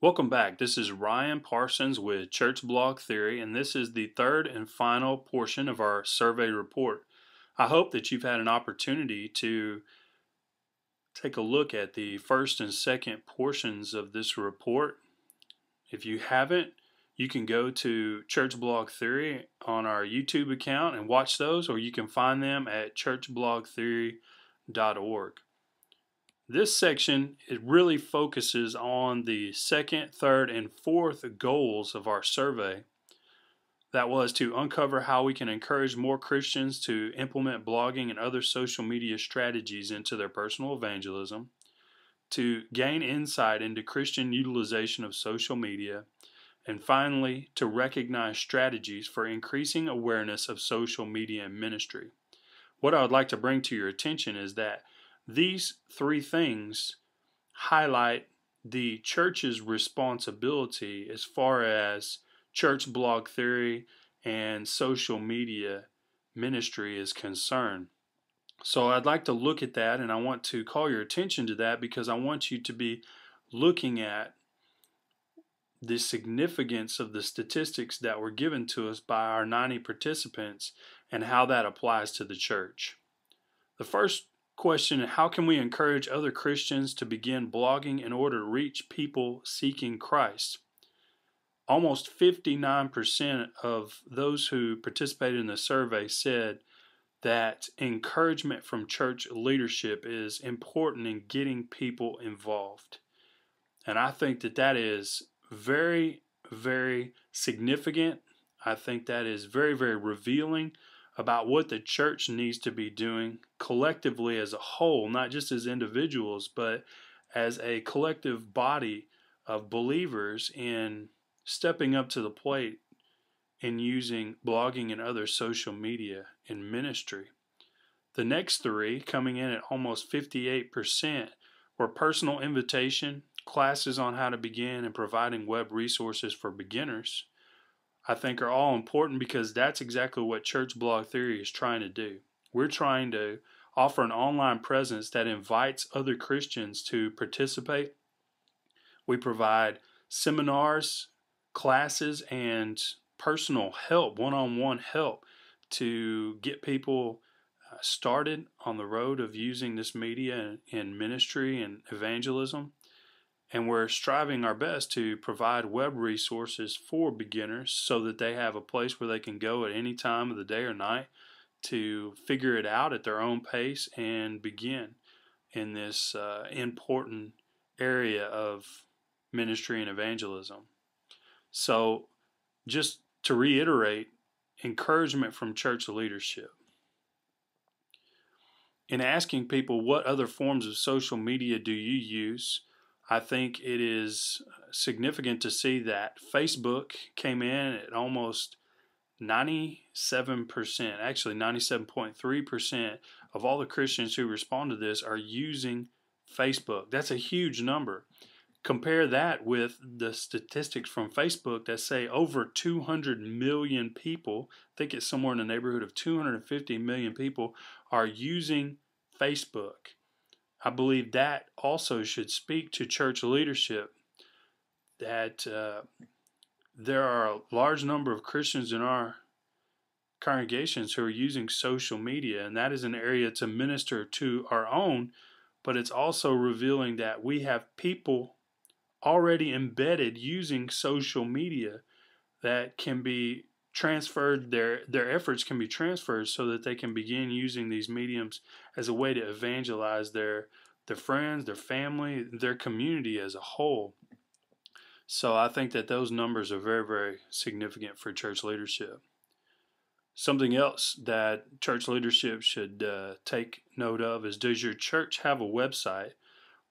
Welcome back. This is Ryan Parsons with ChurchBlogTheory, and this is the third and final portion of our survey report. I hope that you've had an opportunity to take a look at the first and second portions of this report. If you haven't, you can go to ChurchBlogTheory on our YouTube account and watch those, or you can find them at ChurchBlogTheory.org. This section, it really focuses on the second, third, and fourth goals of our survey. That was to uncover how we can encourage more Christians to implement blogging and other social media strategies into their personal evangelism, to gain insight into Christian utilization of social media, and finally, to recognize strategies for increasing awareness of social media and ministry. What I would like to bring to your attention is that these three things highlight the church's responsibility as far as church blog theory and social media ministry is concerned. So I'd like to look at that, and I want to call your attention to that because I want you to be looking at the significance of the statistics that were given to us by our 90 participants and how that applies to the church. The first question: how can we encourage other Christians to begin blogging in order to reach people seeking Christ? Almost 59% of those who participated in the survey said that encouragement from church leadership is important in getting people involved. And I think that that is very, very significant. I think that is very, very revealing about what the church needs to be doing collectively as a whole, not just as individuals, but as a collective body of believers in stepping up to the plate in using blogging and other social media in ministry. The next three, coming in at almost 58%, were personal invitation, classes on how to begin, and providing web resources for beginners. I think are all important because that's exactly what Church Blog Theory is trying to do. We're trying to offer an online presence that invites other Christians to participate. We provide seminars, classes, and personal help, one-on-one help to get people started on the road of using this media in ministry and evangelism. And we're striving our best to provide web resources for beginners so that they have a place where they can go at any time of the day or night to figure it out at their own pace and begin in this important area of ministry and evangelism. So just to reiterate, encouragement from church leadership. In asking people what other forms of social media do you use, I think it is significant to see that Facebook came in at almost 97%, actually 97.3% of all the Christians who respond to this are using Facebook. That's a huge number. Compare that with the statistics from Facebook that say over 200 million people, I think it's somewhere in the neighborhood of 250 million people, are using Facebook. I believe that also should speak to church leadership that there are a large number of Christians in our congregations who are using social media, and that is an area to minister to our own, but it's also revealing that we have people already embedded using social media that can be transferred, their efforts can be transferred so that they can begin using these mediums as a way to evangelize their friends, their family, their community as a whole. So I think that those numbers are very, very significant for church leadership. Something else that church leadership should take note of is, does your church have a website?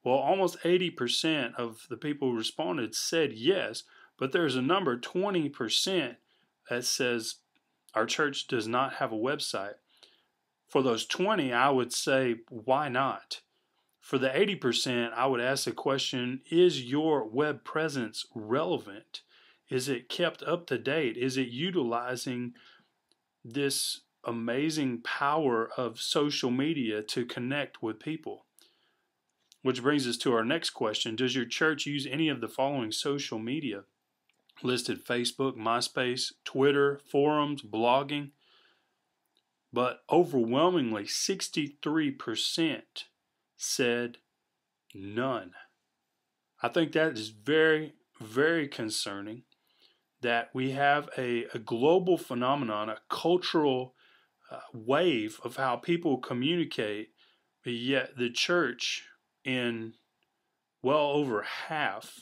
Well, almost 80% of the people who responded said yes, but there's a number, 20%, that says our church does not have a website. For those 20, I would say, why not? For the 80%, I would ask the question, is your web presence relevant? Is it kept up to date? Is it utilizing this amazing power of social media to connect with people? Which brings us to our next question. Does your church use any of the following social media? Listed: Facebook, MySpace, Twitter, forums, blogging. But overwhelmingly, 63% said none. I think that is very, very concerning that we have a global phenomenon, a cultural wave of how people communicate, but yet the church, in well over half,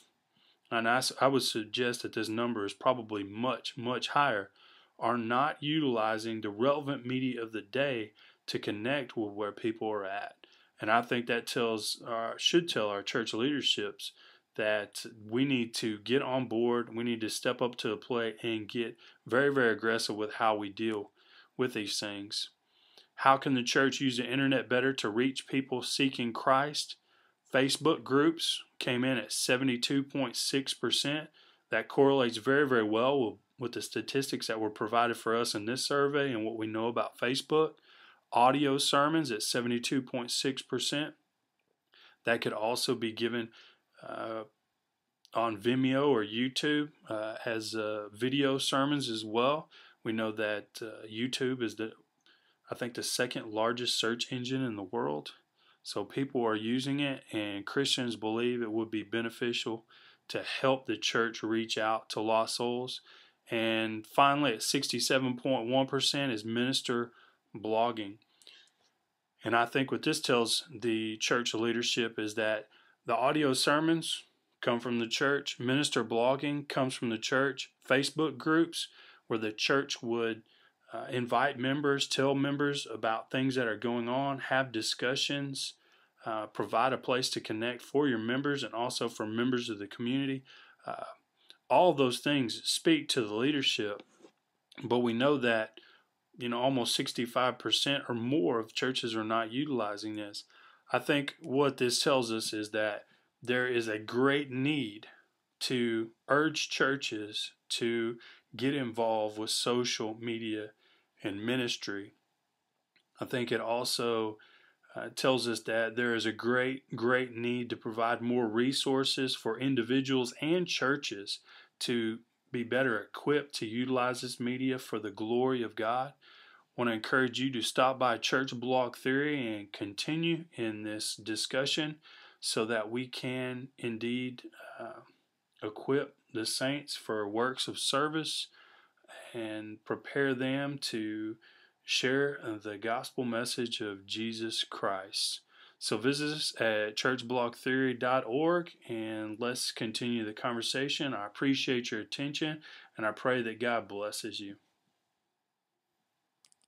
and I would suggest that this number is probably much, much higher, are not utilizing the relevant media of the day to connect with where people are at. And I think that should tell our church leaderships that we need to get on board. We need to step up to the plate and get very, very aggressive with how we deal with these things. How can the church use the internet better to reach people seeking Christ? Facebook groups came in at 72.6%. That correlates very, very well with the statistics that were provided for us in this survey and what we know about Facebook. Audio sermons at 72.6%. That could also be given on Vimeo or YouTube as video sermons as well. We know that YouTube is I think the second largest search engine in the world. So people are using it, and Christians believe it would be beneficial to help the church reach out to lost souls. And finally, at 67.1% is minister blogging. And I think what this tells the church leadership is that the audio sermons come from the church, minister blogging comes from the church, Facebook groups where the church would invite members, tell members about things that are going on, have discussions, provide a place to connect for your members and also for members of the community. All of those things speak to the leadership, but we know that almost 65% or more of churches are not utilizing this. I think what this tells us is that there is a great need to urge churches to get involved with social media and ministry. I think it also tells us that there is a great need to provide more resources for individuals and churches to be better equipped to utilize this media for the glory of God. I want to encourage you to stop by Church Blog Theory and continue in this discussion so that we can indeed equip the saints for works of service and prepare them to share the gospel message of Jesus Christ. So visit us at churchblogtheory.org and let's continue the conversation. I appreciate your attention and I pray that God blesses you.